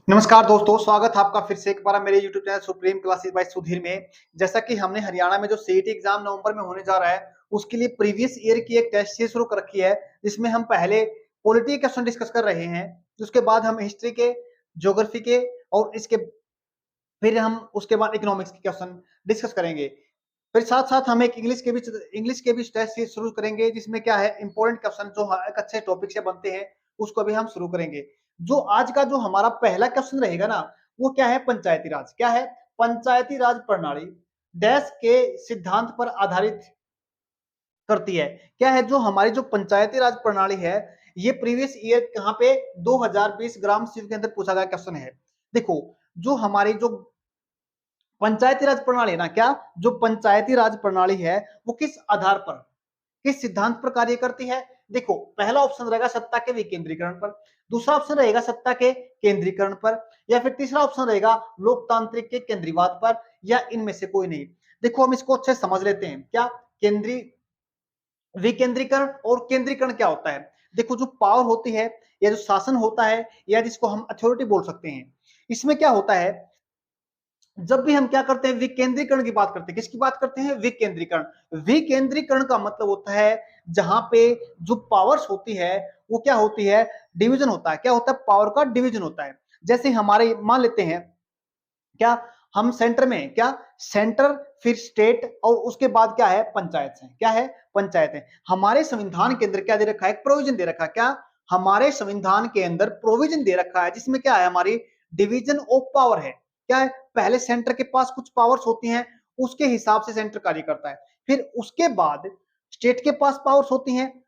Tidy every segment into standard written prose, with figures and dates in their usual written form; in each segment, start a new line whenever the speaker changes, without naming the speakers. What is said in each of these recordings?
नमस्कार दोस्तों, स्वागत है आपका फिर से एक बार मेरे YouTube channel supreme classes bye Sudhir में। जैसा कि हमने हरियाणा में जो सीईटी एग्जाम नवंबर में होने जा रहा है, उसके लिए प्रीवियस ईयर की एक टेस्ट सीरीज शुरू कर रखी है, जिसमें हम पहले पॉलिटी के क्वेश्चन डिस्कस कर रहे हैं। उसके बाद हम हिस्ट्री के, ज्योग्राफी के और इसके फिर हम उसके बाद इकोनॉमिक्स के क्वेश्चन डिस्कस करेंगे। फिर साथ साथ हम एक इंग्लिश के भी टेस्ट सीरीज शुरू करेंगे, जिसमें क्या है इंपॉर्टेंट क्वेश्चन जो एक अच्छे टॉपिक से बनते हैं, उसको भी हम शुरू करेंगे। जो आज का जो हमारा पहला क्वेश्चन रहेगा ना, वो क्या है? पंचायती राज। क्या है? पंचायती राज प्रणाली देश के सिद्धांत पर आधारित करती है। क्या है? जो हमारी जो पंचायती राज प्रणाली है, ये प्रीवियस ईयर कहाँ पे 2020 ग्राम स्व के अंदर पूछा गया क्वेश्चन है। देखो, जो हमारी जो पंचायती राज प्रणाली है ना, क्या जो पंचायती राज प्रणाली है, वो किस आधार पर, किस सिद्धांत पर कार्य करती है? देखो, पहला ऑप्शन रहेगा सत्ता के विकेंद्रीकरण पर, दूसरा ऑप्शन रहेगा सत्ता के केंद्रीकरण पर, या फिर तीसरा ऑप्शन रहेगा लोकतांत्रिक के केंद्रीवाद पर, या इनमें से कोई नहीं। देखो, हम इसको अच्छे समझ लेते हैं। क्या केंद्रीय विकेंद्रीकरण और केंद्रीकरण क्या होता है? देखो, जो पावर होती है या जो शासन होता है, या जिसको हम अथॉरिटी बोल सकते हैं, इसमें क्या होता है? जब भी हम क्या करते हैं, विकेंद्रीकरण की बात करते हैं, किसकी बात करते हैं? विकेंद्रीकरण। विकेंद्रीकरण का मतलब होता है जहां पे जो पावर्स होती है, वो क्या होती है? डिवीजन होता है। क्या होता है? पावर का डिवीजन होता है। जैसे हमारे मान लेते हैं, क्या हम सेंटर में, क्या सेंटर, फिर स्टेट, और उसके बाद क्या है? पंचायत है। क्या है? पंचायत है। हमारे संविधान के अंदर क्या दे रखा है? एक प्रोविजन दे रखा है। क्या हमारे संविधान के अंदर प्रोविजन दे रखा है, जिसमें क्या है? हमारी डिवीजन ऑफ पावर है। क्या है? पहले सेंटर के पास कुछ पावर्स होती हैं, उसके हिसाब से सेंटर कार्य करता है। फिर उसके बाद स्टेट के पास पावर्स होती हैं,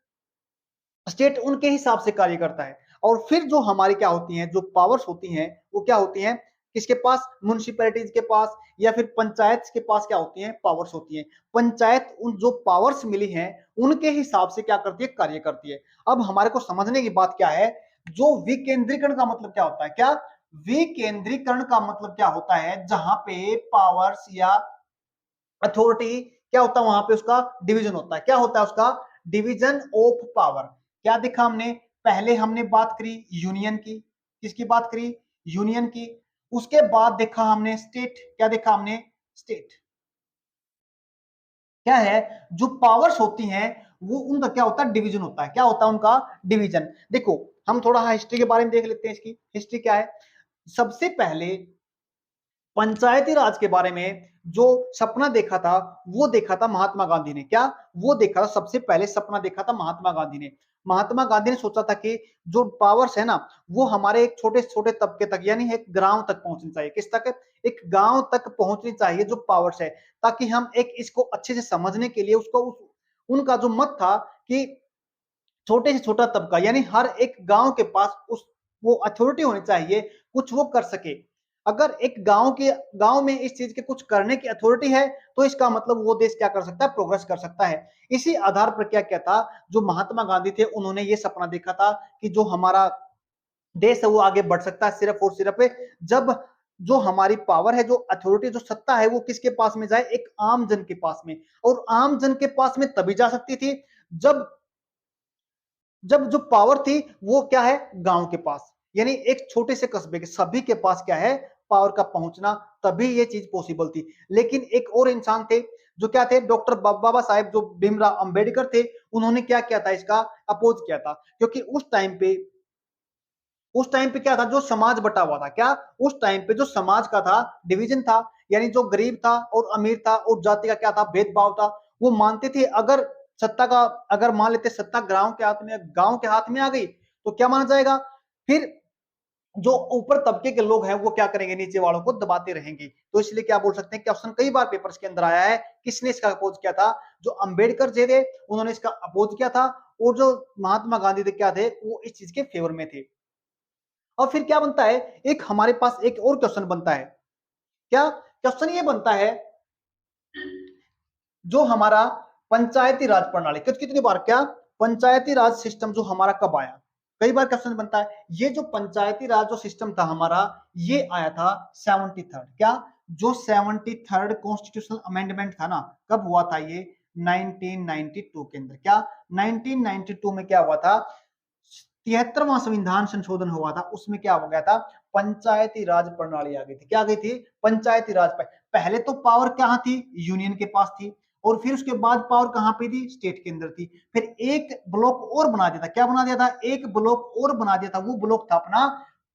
स्टेट उनके हिसाब से कार्य करता है। और फिर जो हमारी क्या होती हैं, जो पावर्स होती हैं, वो क्या होती हैं? किसके पास? म्युनिसिपैलिटीज के पास, या फिर पंचायत के पास क्या होती हैं? पावर्स होती हैं। पंचायत उन जो पावर्स मिली हैं, उनके हिसाब से क्या करती है? कार्य करती है। अब हमारे को समझने की बात क्या है, जो विकेंद्रीकरण का मतलब क्या होता है? क्या विकेंद्रीकरण का मतलब क्या होता है? जहां पे पावर्स या अथॉरिटी क्या होता है, वहां पे उसका डिवीजन होता है। क्या होता है उसका? Division of power. क्या देखा हमने? पहले हमने बात करी यूनियन की। किसकी बात करी? यूनियन की। उसके बाद देखा हमने स्टेट। क्या देखा हमने? स्टेट। क्या है? जो पावर्स होती हैं, वो उनका क्या होता है? डिवीजन होता है। क्या होता है उनका? डिवीजन। देखो, हम थोड़ा हिस्ट्री के बारे में देख लेते हैं। इसकी हिस्ट्री क्या है? सबसे पहले पंचायती राज के बारे में जो सपना देखा था, वो देखा था महात्मा गांधी ने। क्या वो देखा था? सबसे पहले सपना देखा था महात्मा गांधी ने। महात्मा गांधी ने सोचा था कि जो पावर्स है ना, वो हमारे एक छोटे छोटे तबके तक, यानी एक गांव तक पहुंचनी चाहिए। किस तक? एक गांव तक पहुंचनी चाहिए जो पावर्स है, ताकि हम एक इसको अच्छे से समझने के लिए उसको उनका जो मत था कि छोटे से छोटा तबका, यानी हर एक गांव के पास उस वो अथॉरिटी होनी चाहिए, कुछ वो कर सके। अगर एक गांव में इस चीज के कुछ करने की अथॉरिटी है, तो इसका मतलब वो देश क्या कर सकता है? प्रोग्रेस कर सकता है। इसी आधार पर क्या क्या था, जो महात्मा गांधी थे, उन्होंने ये सपना देखा था कि जो हमारा देश है वो आगे बढ़ सकता है, सिर्फ और सिर्फ जब जो हमारी पावर है, जो अथॉरिटी, जो सत्ता है, वो किसके पास में जाए? एक आम जन के पास में। और आम जन के पास में तभी जा सकती थी जब जब जो पावर थी, वो क्या है? गांव के पास, यानी एक छोटे से कस्बे के सभी के पास क्या है? पावर का पहुंचना। तभी ये चीज पॉसिबल थी। लेकिन एक और इंसान थे, जो क्या थे? डॉक्टर बाबा साहेब, जो भीमराव अंबेडकर थे। उन्होंने क्या किया था? इसका अपोज किया था, क्योंकि उस टाइम पे क्या था? जो समाज बटा हुआ था। क्या उस टाइम पे जो समाज का था, डिवीजन था, यानी जो गरीब था और अमीर था, और जाति का क्या था? भेदभाव था। वो मानते थे अगर सत्ता का, अगर मान लेते सत्ता गांव के हाथ में आ गई, तो क्या माना जाएगा? फिर जो ऊपर तबके के लोग हैं, वो क्या करेंगे? नीचे वालों को दबाते रहेंगे। तो इसलिए क्या बोल सकते हैं, क्वेश्चन कई बार पेपर्स के अंदर आया है, किसने इसका अपोज किया था? जो अंबेडकर जी थे, उन्होंने इसका अपोज किया था। और जो महात्मा गांधी थे, क्या थे? वो इस चीज के फेवर में थे। और फिर क्या बनता है? एक हमारे पास एक और क्वेश्चन बनता है। क्या क्वेश्चन ये बनता है, जो हमारा पंचायती राज प्रणाली, कितनी बार, क्या पंचायती राज सिस्टम जो हमारा कब आया? कई बार क्वेश्चन बनता है। ये जो पंचायती राज जो सिस्टम था हमारा, ये आया था 73rd। क्या जो 73rd कॉन्स्टिट्यूशनल अमेंडमेंट था ना, कब हुआ था ये? 1992 के अंदर। क्या 1992 में क्या हुआ था? 73वां संविधान संशोधन हुआ था। उसमें क्या हो गया था? पंचायती राज प्रणाली आ गई थी। क्या आ गई थी? पंचायती राज। पहले तो पावर कहाँ थी? यूनियन के पास थी, और फिर उसके बाद पावर कहाँ पे थी? स्टेट के अंदर थी। फिर एक ब्लॉक और बना दिया था। क्या बना दिया था? एक ब्लॉक और बना दिया था। वो ब्लॉक था अपना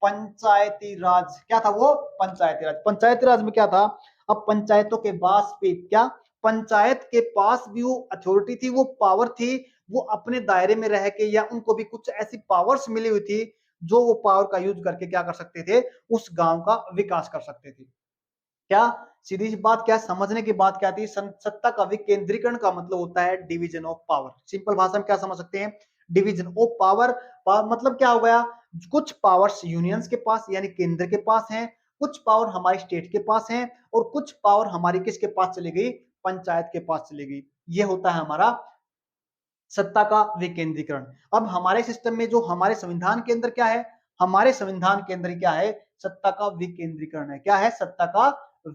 पंचायती राज। क्या था वो? पंचायती राज। पंचायती राज में क्या था? अब पंचायतों के पास भी क्या, पंचायत के पास भी वो अथॉरिटी थी, वो पावर थी, वो अपने दायरे में रह के या उनको भी कुछ ऐसी पावर्स मिली हुई थी जो वो पावर का यूज करके क्या कर सकते थे? उस गांव का विकास कर सकते थे। क्या सीधी सी बात, क्या समझने की बात क्या थी? सत्ता का विकेंद्रीकरण का मतलब होता है डिवीजन ऑफ पावर। सिंपल भाषा में क्या समझ सकते हैं? Division of power. मतलब क्या हो गया? कुछ पावर्स यूनियंस के पास यानी केंद्र के पास हैं, कुछ पावर हमारी स्टेट के पास हैं, और कुछ पावर हमारी किसके पास चली गई? पंचायत के पास चली गई। ये होता है हमारा सत्ता का विकेंद्रीकरण। अब हमारे सिस्टम में जो हमारे संविधान के अंदर क्या है? हमारे संविधान के अंदर क्या है? सत्ता का विकेंद्रीकरण है। क्या है? सत्ता का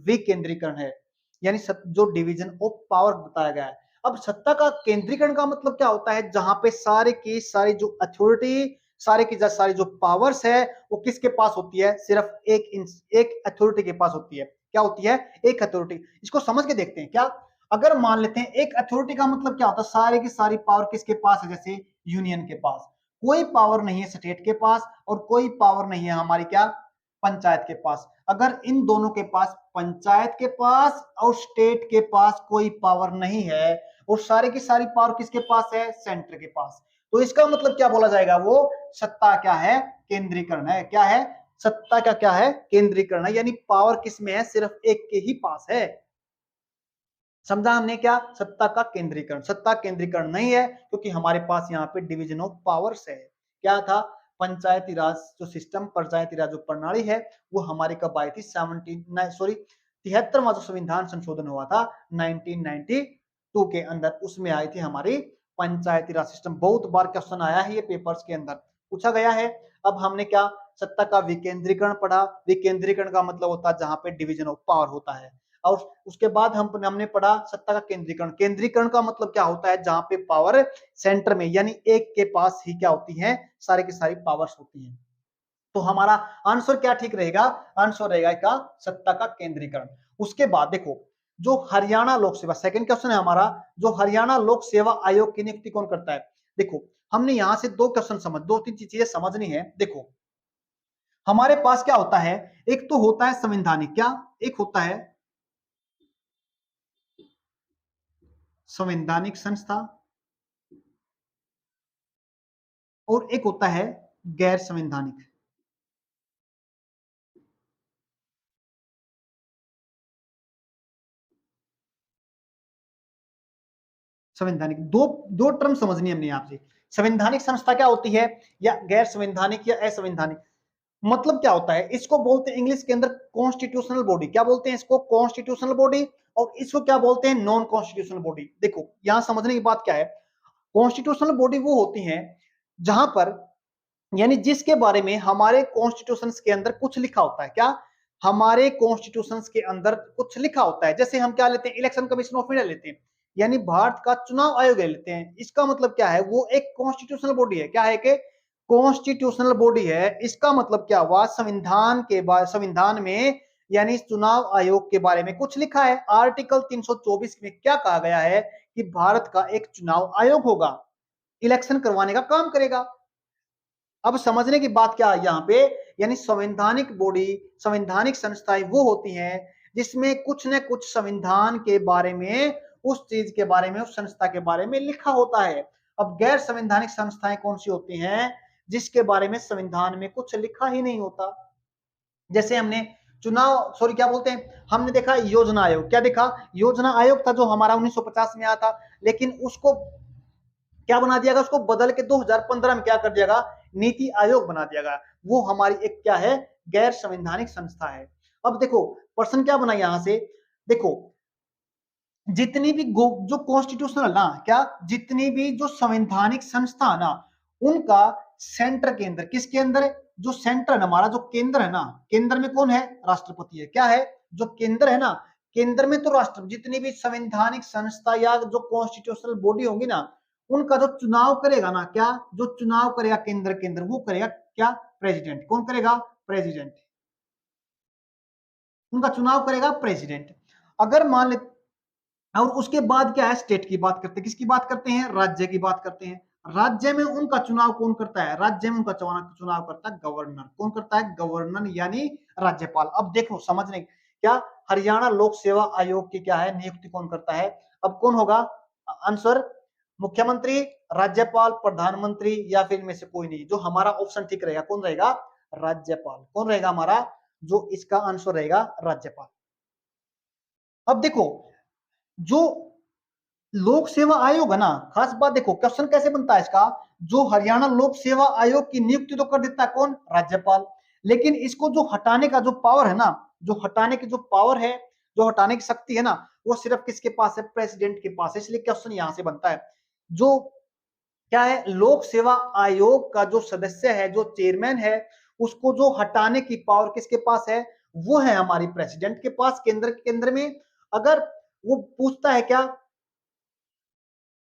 विकेंद्रीकरण है, यानी जो डिवीजन ऑफ पावर बताया गया है। अब सत्ता का केंद्रीकरण का मतलब क्या होता है? जहां पे सारे की सारी जो अथॉरिटी, सारे की सारी जो पावर्स है वो किसके पास होती है? सिर्फ एक अथॉरिटी के पास होती है। क्या होती है? एक अथॉरिटी। इसको समझ के देखते हैं। क्या, अगर मान लेते हैं एक अथॉरिटी का मतलब क्या होता है? सारी की सारी पावर किसके पास है? जैसे यूनियन के पास। कोई पावर नहीं है स्टेट के पास, और कोई पावर नहीं है हमारी क्या, पंचायत के पास। अगर इन दोनों के पास, पंचायत के पास और स्टेट के पास कोई पावर नहीं है, और सारी की सारी पावर किसके पास है? सेंटर के पास। तो इसका मतलब क्या बोला जाएगा? वो सत्ता क्या है? केंद्रीकरण है। क्या है? सत्ता का क्या है? केंद्रीकरण है, यानी पावर किसमें है? सिर्फ एक के ही पास है। समझा हमने? क्या सत्ता का केंद्रीकरण? सत्ता केंद्रीकरण नहीं है, क्योंकि हमारे पास यहाँ पे डिवीजन ऑफ पावर्स है। क्या था? पंचायती राज जो सिस्टम, पंचायती राज जो प्रणाली है, वो हमारी कब आई थी? 73वां जो संविधान संशोधन हुआ था 1992 के अंदर, उसमें आई थी हमारी पंचायती राज सिस्टम। बहुत बार क्वेश्चन आया है, ये पेपर्स के अंदर पूछा गया है। अब हमने क्या, सत्ता का विकेंद्रीकरण पढ़ा। विकेंद्रीकरण का मतलब होता है जहां पे डिवीजन ऑफ पावर होता है। और उसके बाद हमने पढ़ा सत्ता का केंद्रीकरण। केंद्रीकरण का मतलब क्या होता है? जहां पे पावर सेंटर में यानी एक के पास ही क्या होती है? सारी की सारी पावर्स होती हैं। तो हमारा आंसर क्या ठीक रहेगा? आंसर रहेगा का सत्ता का केंद्रीकरण। उसके बाद देखो, जो हरियाणा लोक सेवा, सेकंड क्वेश्चन है हमारा, जो हरियाणा लोक सेवा आयोग की नियुक्ति कौन करता है? देखो, हमने यहां से दो क्वेश्चन समझ, दो तीन चीजें समझनी है। देखो, हमारे पास क्या होता है? एक तो होता है संवैधानिक, क्या, एक होता है संवैधानिक संस्था, और एक होता है गैर संवैधानिक। संवैधानिक, दो दो टर्म समझनी है हमने आपसे। संवैधानिक संस्था क्या होती है, या गैर संवैधानिक या असंवैधानिक, मतलब क्या होता है? इसको बोलते हैं इंग्लिश के अंदर कॉन्स्टिट्यूशनल बॉडी। क्या बोलते हैं इसको? Constitutional body. और इसको क्या बोलते हैं? Non constitutional body. देखो यहां समझने की बात क्या है, कॉन्स्टिट्यूशनल बॉडी वो होती है जहां पर, यानी जिसके बारे में हमारे कॉन्स्टिट्यूशन के अंदर कुछ लिखा होता है। क्या? हमारे कॉन्स्टिट्यूशन के अंदर कुछ लिखा होता है। जैसे हम क्या लेते हैं? इलेक्शन कमीशन ऑफ इंडिया लेते हैं, यानी भारत का चुनाव आयोग लेते हैं। इसका मतलब क्या है? वो एक कॉन्स्टिट्यूशनल बॉडी है। क्या है? कि कॉन्स्टिट्यूशनल बॉडी है। इसका मतलब क्या हुआ? संविधान के बाद, संविधान में यानी चुनाव आयोग के बारे में कुछ लिखा है। आर्टिकल 324 में क्या कहा गया है? कि भारत का एक चुनाव आयोग होगा, इलेक्शन करवाने का काम करेगा। अब समझने की बात क्या है यहाँ पे, यानी संवैधानिक बॉडी, संवैधानिक संस्थाएं वो होती हैं जिसमें कुछ न कुछ संविधान के बारे में, उस चीज के बारे में, उस संस्था के बारे में लिखा होता है। अब गैर संवैधानिक संस्थाएं कौन सी होती हैं? जिसके बारे में संविधान में कुछ लिखा ही नहीं होता। जैसे हमने चुनाव, सॉरी क्या बोलते हैं, हमने देखा योजना आयोग। क्या देखा? योजना आयोग था जो हमारा 1950 में आया था, लेकिन उसको क्या बना दिया गया? उसको बदल के 2015 में क्या कर दिया गया? नीति आयोग बना दिया गया। वो हमारी एक क्या है? गैर संवैधानिक संस्था है। अब देखो प्रश्न क्या बना यहां से, देखो जितनी भी जो कॉन्स्टिट्यूशनल ना, क्या, जितनी भी जो संवैधानिक संस्था ना, उनका सेंटर के अंदर, किसके अंदर है? जो सेंटर है हमारा, जो केंद्र है ना, केंद्र में कौन है? राष्ट्रपति है। क्या है? जो केंद्र है ना, केंद्र में तो राष्ट्र, जितनी भी संवैधानिक संस्था या जो कॉन्स्टिट्यूशनल बॉडी होगी ना, उनका जो चुनाव करेगा ना, क्या, जो चुनाव करेगा केंद्र, केंद्र वो करेगा क्या? प्रेसिडेंट। कौन करेगा? प्रेसिडेंट। उनका चुनाव करेगा प्रेसिडेंट। अगर मान ले, और उसके बाद क्या है, स्टेट की बात करते हैं, किसकी बात करते हैं, राज्य की बात करते हैं। राज्य में उनका चुनाव कौन करता है, राज्य में उनका चुनाव करता है गवर्नर। कौन करता है, गवर्नर यानी राज्यपाल। अब देखो समझने क्या, हरियाणा लोक सेवा आयोग की क्या है, नियुक्ति कौन करता है। अब कौन होगा आंसर, मुख्यमंत्री, राज्यपाल, प्रधानमंत्री, या फिर इनमें से कोई नहीं। जो हमारा ऑप्शन ठीक रहेगा कौन रहेगा, राज्यपाल। कौन रहेगा हमारा, जो इसका आंसर रहेगा राज्यपाल। अब देखो जो लोक सेवा आयोग है ना, खास बात देखो क्वेश्चन कैसे बनता है इसका, जो हरियाणा लोक सेवा आयोग की नियुक्ति तो कर देता है कौन, राज्यपाल। लेकिन इसको जो हटाने का जो पावर है ना, जो हटाने की जो पावर है, जो हटाने की शक्ति है ना, वो सिर्फ किसके पास है, प्रेसिडेंट के पास है। इसलिए क्वेश्चन यहां से बनता है, जो क्या है, लोक सेवा आयोग का जो सदस्य है, जो चेयरमैन है, उसको जो हटाने की पावर किसके पास है, वो है हमारी प्रेसिडेंट के पास, केंद्र में। अगर वो पूछता है क्या,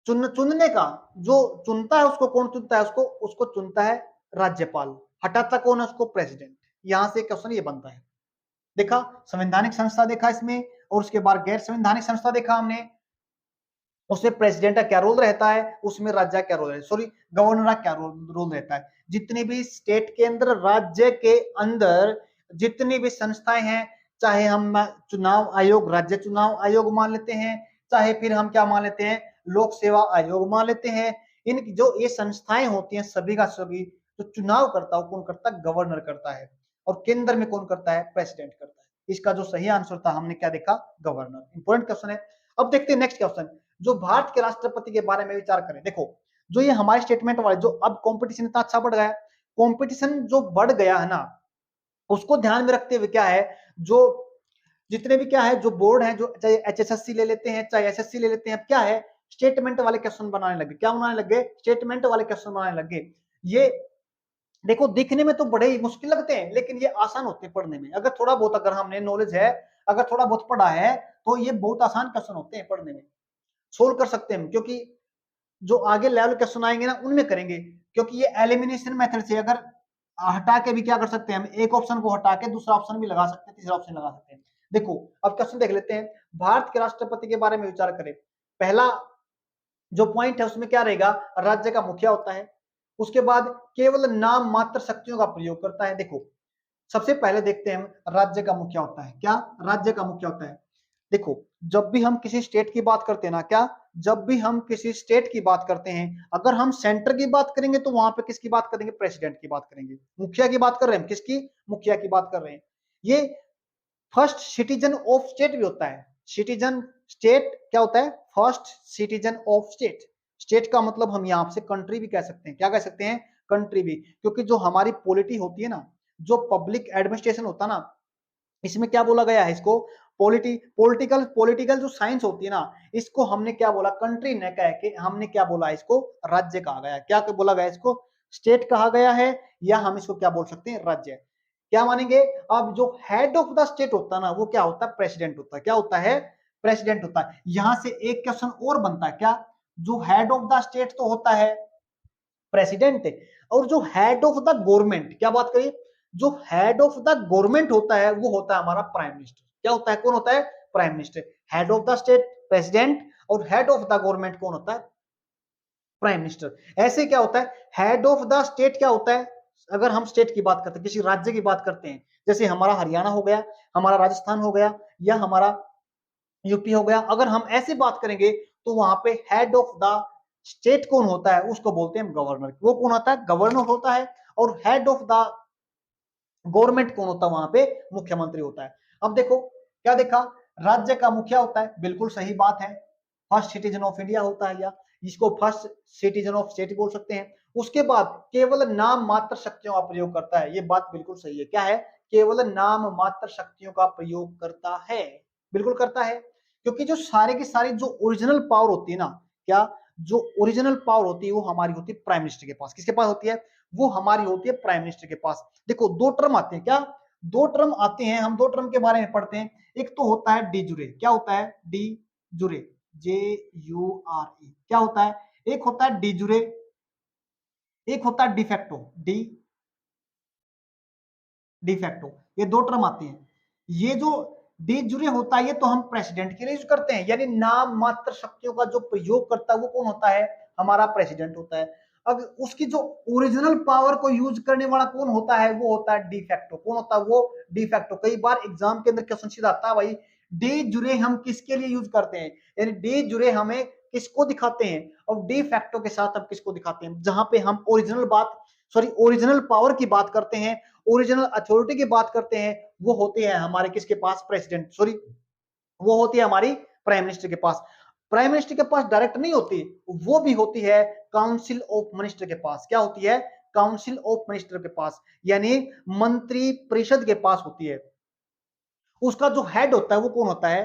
चुनने का, जो चुनता है उसको कौन चुनता है, उसको उसको चुनता है राज्यपाल, हटाता कौन है उसको, प्रेसिडेंट। यहां से क्वेश्चन ये बनता है। देखा, संवैधानिक संस्था देखा इसमें, और उसके बाद गैर संवैधानिक संस्था देखा हमने, उसमें प्रेसिडेंट का क्या रोल रहता है, उसमें राज्य क्या रोल है, सॉरी गवर्नर का क्या रोल रहता है। जितने भी स्टेट के अंदर, राज्य के अंदर जितनी भी संस्थाएं हैं, चाहे हम चुनाव आयोग, राज्य चुनाव आयोग मान लेते हैं, चाहे फिर हम क्या मान लेते हैं, लोक सेवा आयोग मान लेते हैं, इन जो ये संस्थाएं होती हैं सभी का सभी, तो चुनाव करता है कौन करता है, गवर्नर करता है। और केंद्र में कौन करता है, प्रेसिडेंट करता है। इसका जो सही आंसर था, हमने क्या देखा, गवर्नर। इंपॉर्टेंट क्वेश्चन है। अब देखते हैं नेक्स्ट क्वेश्चन, जो भारत के राष्ट्रपति के बारे में विचार करें। देखो जो ये हमारे स्टेटमेंट वाले, जो अब कंपटीशन इतना अच्छा बढ़ गया है, कंपटीशन जो बढ़ गया है ना, उसको ध्यान में रखते हुए क्या है, जो जितने भी क्या है, जो बोर्ड है, जो चाहे एचएसएससी ले लेते हैं, चाहे एसएससी ले लेते हैं, अब क्या है, स्टेटमेंट वाले क्वेश्चन बनाने लगे। क्या बनाने लगे, स्टेटमेंट वाले क्वेश्चन बनाने लगे। ये देखो दिखने में तो बड़े ही मुश्किल लगते हैं, लेकिन ये आसान होते हैं पढ़ने में। अगर थोड़ा बहुत, अगर हमने नॉलेज है, अगर थोड़ा बहुत पढ़ा है, तो ये बहुत आसान क्वेश्चन होते हैं पढ़ने में, सोल्व कर सकते हैं हम। क्योंकि जो आगे लेवल क्वेश्चन आएंगे ना, उनमें करेंगे। क्योंकि ये एलिमिनेशन मेथड से अगर हटा के भी क्या कर सकते हैं हम, एक ऑप्शन को हटा के दूसरा ऑप्शन भी लगा सकते हैं, तीसरा ऑप्शन लगा सकते हैं। देखो अब क्वेश्चन देख लेते हैं, भारत के राष्ट्रपति के बारे में विचार करें। पहला जो पॉइंट है उसमें क्या रहेगा, राज्य का मुखिया होता है। उसके बाद केवल नाम मात्र शक्तियों का प्रयोग करता है। देखो सबसे पहले देखते हैं हम, राज्य का मुखिया होता है क्या, राज्य का मुखिया होता है। देखो जब भी हम किसी स्टेट की बात करते हैं ना, क्या, जब भी हम किसी स्टेट की बात करते हैं, अगर हम सेंटर की बात करेंगे तो वहां पे किसकी बात करेंगे, प्रेसिडेंट की बात करेंगे। मुखिया की बात कर रहे हैं हम, किसकी, मुखिया की बात कर रहे हैं। ये फर्स्ट सिटीजन ऑफ स्टेट भी होता है। सिटीजन स्टेट क्या होता है, first citizen of state. State का मतलब हम यहाँ से कंट्री भी कह सकते हैं, क्या कह सकते हैं, कंट्री भी। क्योंकि जो हमारी पॉलिटी होती है ना, जो पब्लिक एडमिनिस्ट्रेशन होता है ना, इसमें क्या बोला गया है, इसको पॉलिटिकल पॉलिटिकल जो साइंस होती है ना, इसको हमने क्या बोला, कंट्री ने कह के हमने क्या बोला, इसको राज्य कहा गया। क्या बोला गया, इसको स्टेट कहा गया है, या हम इसको क्या बोल सकते हैं, राज्य। क्या मानेंगे, अब जो हेड ऑफ द स्टेट होता है ना, वो क्या होता है, प्रेसिडेंट होता है। क्या होता है, प्रेसिडेंट होता है। यहां से एक क्वेश्चन और बनता है, क्या, जो हेड ऑफ द स्टेट तो होता है प्रेसिडेंट, और जो हेड ऑफ द गवर्नमेंट, क्या बात करिए, जो हेड ऑफ द गवर्नमेंट होता है वो होता है हमारा प्राइम मिनिस्टर। क्या होता है, कौन होता है, prime minister. Head of the state president, और हेड ऑफ द गवर्नमेंट कौन होता है, प्राइम मिनिस्टर। ऐसे क्या होता है, हेड ऑफ द स्टेट क्या होता है, अगर हम स्टेट की बात करते हैं, किसी राज्य की बात करते हैं, जैसे हमारा हरियाणा हो गया, हमारा राजस्थान हो गया, या हमारा यूपी हो गया, अगर हम ऐसे बात करेंगे तो वहां पे हेड ऑफ द स्टेट कौन होता है, उसको बोलते हैं गवर्नर। वो कौन होता है, गवर्नर होता है। और हेड ऑफ द गवर्नमेंट कौन होता है, वहां पे मुख्यमंत्री होता है। अब देखो क्या देखा, राज्य का मुखिया होता है, बिल्कुल सही बात है। फर्स्ट सिटीजन ऑफ इंडिया होता है, या इसको फर्स्ट सिटीजन ऑफ स्टेट बोल सकते हैं। उसके बाद केवल नाम मात्र शक्तियों का प्रयोग करता है, ये बात बिल्कुल सही है। क्या है, केवल नाम मात्र शक्तियों का प्रयोग करता है, बिल्कुल करता है। क्योंकि जो सारे की सारी जो ओरिजिनल पावर होती है ना, क्या, जो ओरिजिनल पावर होती है वो हमारी होती है प्राइम मिनिस्टर के पास। किसके पास होती है, वो हमारी होती है प्राइम मिनिस्टर के पास। देखो दो टर्म आते हैं, क्या, दो टर्म आते हैं, हम दो टर्म के बारे में पढ़ते हैं। एक तो होता है डी जुरे, क्या होता है, डी जुरे, JURE, क्या होता है, एक होता है डी जुरे, एक होता है डिफेक्टो, डी डिफेक्टो। ये दो टर्म आते हैं। ये जो डी जुरे होता है ये तो हम प्रेसिडेंट के लिए यूज करते हैं, यानी नाम मात्र शक्तियों का जो प्रयोग करता है वो कौन होता है, हमारा प्रेसिडेंट होता है। अब उसकी जो ओरिजिनल पावर को यूज करने वाला कौन होता है, वो होता है डिफैक्टो। कौन होता है वो, डिफैक्टो। कई बार एग्जाम के अंदर क्वेश्चन सीधा आता है भाई, डी जुरे हम किसके लिए यूज करते हैं, यानी डी जुरे हमें किसको दिखाते हैं, और डी फैक्टो के साथ हम किसको दिखाते हैं, जहां पे हम ओरिजिनल बात, सॉरी ओरिजिनल पावर की बात करते हैं, ओरिजिनल अथॉरिटी की बात करते हैं, वो होते हैं हमारे किसके पास, प्रेसिडेंट, सॉरी वो होती है हमारी प्राइम मिनिस्टर के पास। प्राइम मिनिस्टर के पास डायरेक्ट नहीं होती, वो भी होती है काउंसिल ऑफ मिनिस्टर के पास। क्या होती है, काउंसिल ऑफ मिनिस्टर के पास, यानी मंत्री परिषद के पास होती है। उसका जो हेड होता है वो कौन होता है,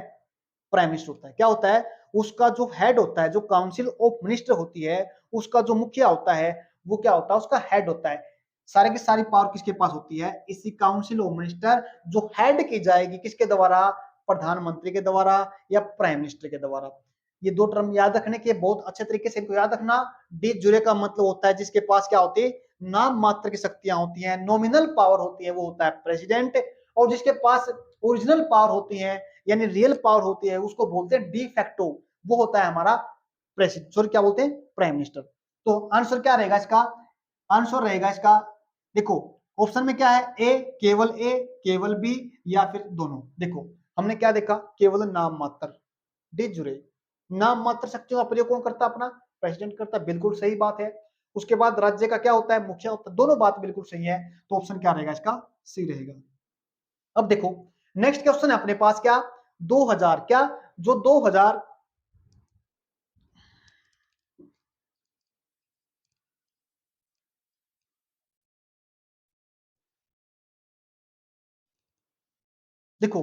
प्राइम मिनिस्टर होता है। क्या होता है, उसका जो हेड होता है, जो काउंसिल ऑफ मिनिस्टर होती है, उसका जो मुखिया होता है वो क्या होता है, उसका हेड होता है। सारे की सारी पावर किसके पास होती है, इसी काउंसिल ऑफ मिनिस्टर, जो हेड की जाएगी किसके द्वारा, प्रधानमंत्री के द्वारा या प्राइम मिनिस्टर के द्वारा। ये दो टर्म याद रखने के, बहुत अच्छे तरीके से इनको याद रखना। डी जुरे का मतलब होता है जिसके पास क्या होती है, नाम मात्र की शक्तियां होती हैं, नॉमिनल पावर होती है, वो होता है प्रेसिडेंट। और जिसके पास ओरिजिनल पावर होती है, यानी रियल पावर होती है, उसको बोलते हैं डी फैक्टो, वो होता है हमारा प्रेसिडेंट, सॉरी क्या बोलते हैं, प्राइम मिनिस्टर। तो आंसर क्या रहेगा इसका, आंसर रहेगा इसका, देखो ऑप्शन में क्या है, ए, केवल बी, या फिर दोनों। देखो हमने क्या देखा, केवल नाम मात्र, डी जुरे, नाम मात्र शक्तियों का प्रयोग कौन करता है, अपना प्रेसिडेंट करता है, बिल्कुल सही बात है। उसके बाद राज्य का क्या होता है, मुखिया होता है, दोनों बात बिल्कुल सही है। तो ऑप्शन क्या रहेगा इसका, सी रहेगा। अब देखो नेक्स्ट क्वेश्चन है अपने पास, क्या 2000, क्या जो 2000, देखो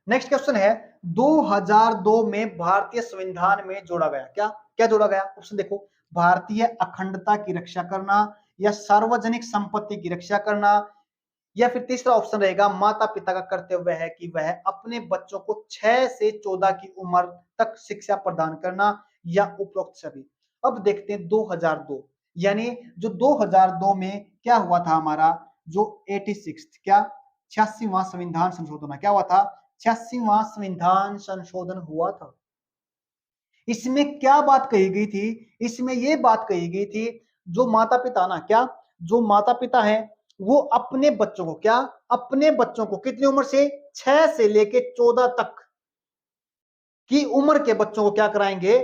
नेक्स्ट क्वेश्चन है 2002 में भारतीय संविधान में जोड़ा गया, क्या क्या जोड़ा गया, ऑप्शन देखो, भारतीय अखंडता की रक्षा करना, या सार्वजनिक संपत्ति की रक्षा करना, या फिर तीसरा ऑप्शन रहेगा माता पिता का कर्तव्य है कि वह अपने बच्चों को 6 से 14 की उम्र तक शिक्षा प्रदान करना, या उपरोक्त सभी। अब देखते हैं 2002, यानी जो 2002 में क्या हुआ था, हमारा जो 86, क्या 86वां संविधान संशोधन, क्या हुआ था, 86वां संविधान संशोधन हुआ था। इसमें क्या बात कही गई थी, इसमें यह बात कही गई थी, जो माता पिता ना, क्या जो माता पिता है वो अपने बच्चों को, क्या अपने बच्चों को कितनी उम्र से, 6 से लेके 14 तक की उम्र के बच्चों को क्या कराएंगे,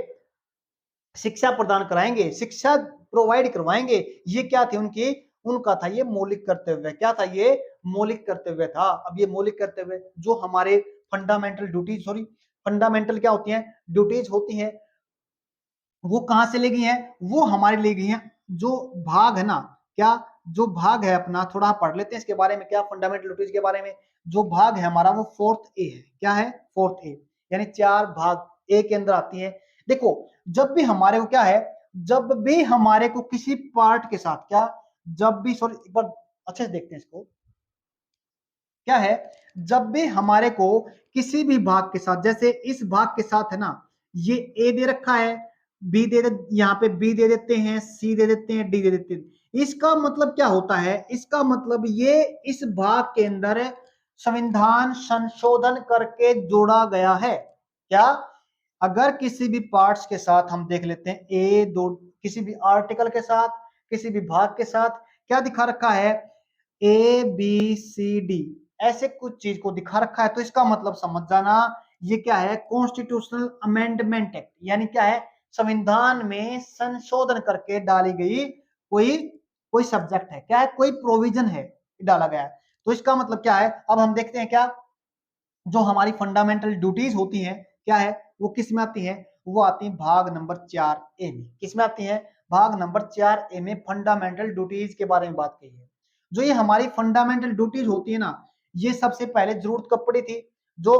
शिक्षा प्रदान कराएंगे, शिक्षा प्रोवाइड करवाएंगे। ये क्या थी उनकी, उनका था ये मौलिक कर्तव्य, क्या था ये मौलिक कर्तव्य था। अब ये मौलिक कर्तव्य जो हमारे फंडामेंटल ड्यूटीज, सॉरी फंडामेंटल क्या होती हैं, ड्यूटीज होती हैं, वो कहां से ले गई हैं, वो हमारे ले गई हैं, जो भाग है ना, क्या जो भाग है अपना, थोड़ा पढ़ लेते हैं इसके बारे में, क्या फंडामेंटल ड्यूटीज के बारे में। जो भाग है हमारा वो 4th ए है, क्या है 4th ए, यानी 4 भाग ए के अंदर आती है। देखो जब भी हमारे को क्या है, जब भी हमारे को किसी पार्ट के साथ, क्या जब भी, सॉरी एक बार अच्छे से देखते हैं इसको, क्या है, जब भी हमारे को किसी भी भाग के साथ, जैसे इस भाग के साथ है ना, ये ए दे रखा है, बी दे दे, यहाँ पे बी दे देते हैं, सी दे देते हैं, डी दे देते हैं। इसका मतलब क्या होता है, इसका मतलब ये इस भाग के अंदर संविधान संशोधन करके जोड़ा गया है। क्या, अगर किसी भी पार्ट्स के साथ हम देख लेते हैं, ए दो, किसी भी आर्टिकल के साथ, किसी भी भाग के साथ क्या दिखा रखा है, ए बी सी डी, ऐसे कुछ चीज को दिखा रखा है, तो इसका मतलब समझ जाना ये क्या है, कॉन्स्टिट्यूशनल अमेंडमेंट एक्ट, यानी क्या है, संविधान में संशोधन करके डाली गई कोई कोई सब्जेक्ट है, क्या है, कोई प्रोविजन है डाला गया है। तो इसका मतलब क्या है, अब हम देखते हैं, क्या जो हमारी फंडामेंटल ड्यूटीज होती हैं, क्या है वो किस में आती है, वो आती है भाग नंबर 4 ए में। किस में आती है, भाग नंबर 4 ए में फंडामेंटल ड्यूटीज के बारे में बात कही है। जो ये हमारी फंडामेंटल ड्यूटीज होती है ना, ये सबसे पहले जरूरत कब पड़ी थी, जो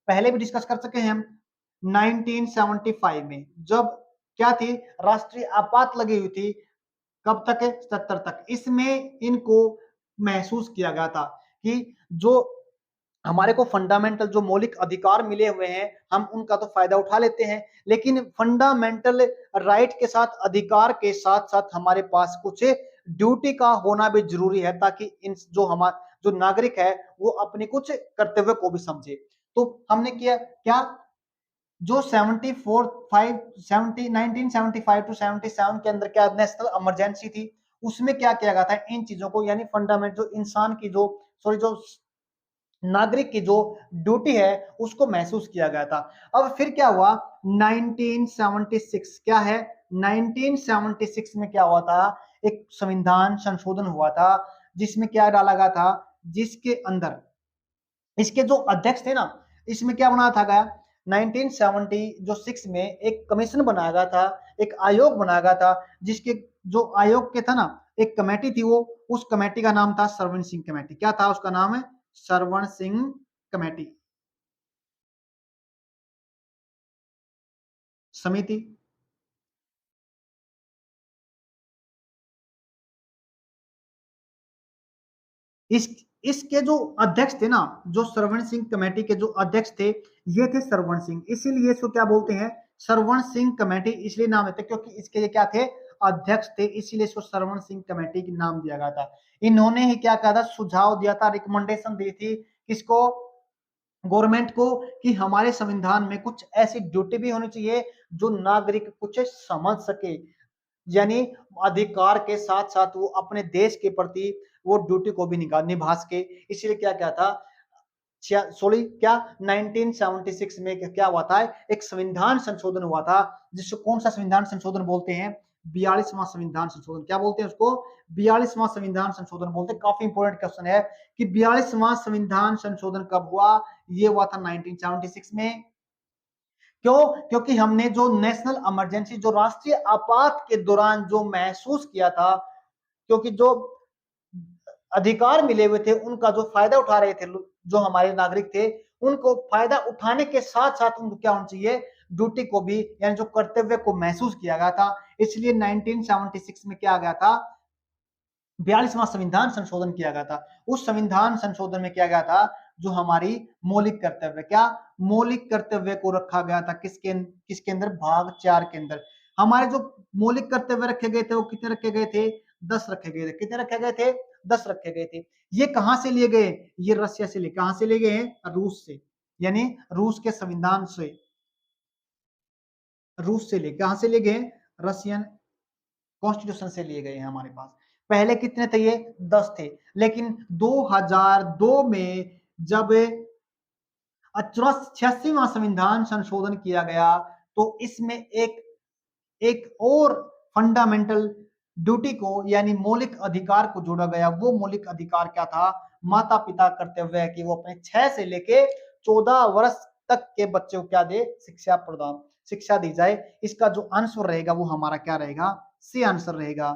पहले भी डिस्कस कर सके हैं हम 1975 में, जब क्या थी, राष्ट्रीय आपात लगी हुई थी, कब तक है, 77 तक। इसमें इनको महसूस किया गया था कि जो हमारे को फंडामेंटल जो मौलिक अधिकार मिले हुए हैं, हम उनका तो फायदा उठा लेते हैं, लेकिन फंडामेंटल राइट के साथ, अधिकार के साथ साथ हमारे पास कुछ ड्यूटी का होना भी जरूरी है, ताकि इन जो हमारे जो नागरिक है वो अपने कुछ कर्तव्य को भी समझे। तो हमने किया क्या, जो 1975 टू 77 के अंदर क्या नेशनल इमरजेंसी थी, उसमें क्या किया गया था, इन चीजों को यानी फंडामेंट जो इंसान की जो जो नागरिक की जो ड्यूटी है उसको महसूस किया गया था। अब फिर क्या हुआ 1976, क्या है 1976 में क्या हुआ था, एक संविधान संशोधन हुआ था, जिसमें क्या डाला गया था, जिसके अंदर इसके जो अध्यक्ष थे ना, इसमें क्या बनाया था गया 1976 में एक कमीशन बनाया गया था, एक आयोग बनाया गया था, जिसके जो आयोग के था ना, एक कमेटी थी, वो उस कमेटी का नाम था सरवण सिंह कमेटी। क्या था उसका नाम, है सरवण सिंह कमेटी समिति। इस इसके जो अध्यक्ष थे ना, जो सरवण सिंह कमेटी के जो अध्यक्ष थे, ये थे सरवण सिंह, इसीलिए इसको क्या बोलते हैं, सरवण सिंह कमेटी इसलिए नाम देते क्योंकि इसके ये क्या थे, अध्यक्ष थे, इसीलिए इसको सरवण सिंह कमेटी की नाम दिया गया था। इन्होंने ही क्या कहा था, सुझाव दिया था, रिकमेंडेशन दी थी किसको, गवर्नमेंट को, कि हमारे संविधान में कुछ ऐसी ड्यूटी भी होनी चाहिए जो नागरिक कुछ समझ सके, यानी अधिकार के साथ साथ वो अपने देश के प्रति वो ड्यूटी को भी निभा सके। इसलिए क्या क्या था, सॉरी क्या 1976 में क्या हुआ था, एक संविधान संशोधन हुआ था, जिसको कौन सा संविधान संशोधन बोलते हैं, 42वां संविधान संशोधन। क्या बोलते हैं उसको, 42वां संविधान संशोधन बोलते हैं। काफी इंपोर्टेंट क्वेश्चन है कि 42वां संविधान संशोधन कब हुआ, ये हुआ था 1976 में। क्यों, क्योंकि हमने जो नेशनल इमरजेंसी, जो राष्ट्रीय आपात के दौरान जो महसूस किया था, क्योंकि जो अधिकार मिले हुए थे उनका जो फायदा उठा रहे थे जो हमारे नागरिक थे, उनको फायदा उठाने के साथ साथ उनको क्या होना चाहिए, ड्यूटी को भी यानी जो कर्तव्य को महसूस किया गया था। इसलिए 1976 में क्या आ गया था, 42वां संविधान संशोधन किया गया था। उस संविधान संशोधन में किया गया था, जो हमारी मौलिक कर्तव्य, क्या मौलिक कर्तव्य को रखा गया था, किसके अंदर, भाग 4 के अंदर। हमारे जो मौलिक कर्तव्य रखे गए थे वो कितने रखे गए थे, 10 रखे गए थे। कितने रखे गए थे, 10 रखे गए थे। ये कहां से लिए गए, ये रशिया से लिए, कहां से लिए गए हैं, रूस से, यानी रूस के संविधान से, रूस से लिए, कहां से लिए गए, रशियन कॉन्स्टिट्यूशन से लिए गए हैं हमारे पास। पहले कितने थे, ये 10 थे, लेकिन 2002 में जब 86वां संविधान संशोधन किया गया, तो इसमें एक एक और फंडामेंटल ड्यूटी को यानी मौलिक अधिकार को जोड़ा गया। वो मौलिक अधिकार क्या था, माता पिता कर्तव्य है कि वो अपने 6 से लेके 14 वर्ष तक के बच्चे को क्या दे, शिक्षा दी जाए। इसका जो आंसर रहेगा वो हमारा क्या रहेगा, सी आंसर रहेगा।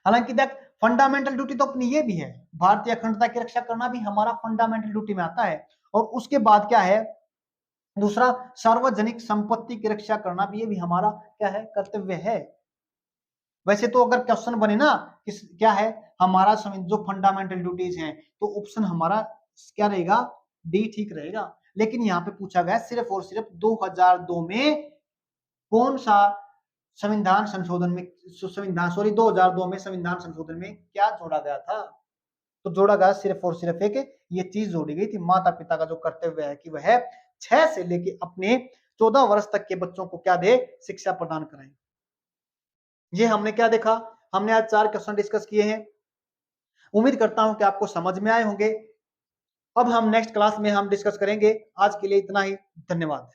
हालांकि देख, फंडामेंटल ड्यूटी तो अपनी ये भी है, भारतीय अखंडता की रक्षा करना भी हमारा फंडामेंटल ड्यूटी में आता है। और उसके बाद क्या है, दूसरा सार्वजनिक संपत्ति की रक्षा करना भी, ये भी हमारा क्या है, कर्तव्य है। वैसे तो अगर क्वेश्चन बने ना क्या है हमारा जो फंडामेंटल ड्यूटीज हैं, तो ऑप्शन हमारा क्या रहेगा, डी ठीक रहेगा। लेकिन यहाँ पे पूछा गया सिर्फ और सिर्फ 2002 में कौन सा संविधान संशोधन में, संविधान सॉरी 2002 में संविधान संशोधन में क्या जोड़ा गया था, तो जोड़ा गया सिर्फ और सिर्फ एक ये चीज जोड़ी गई थी, माता पिता का जो कर्तव्य है कि वह 6 से लेके अपने 14 वर्ष तक के बच्चों को क्या दे, शिक्षा प्रदान कराएं। ये हमने क्या देखा, हमने आज 4 क्वेश्चन डिस्कस किए हैं। उम्मीद करता हूं कि आपको समझ में आए होंगे। अब हम नेक्स्ट क्लास में हम डिस्कस करेंगे। आज के लिए इतना ही, धन्यवाद।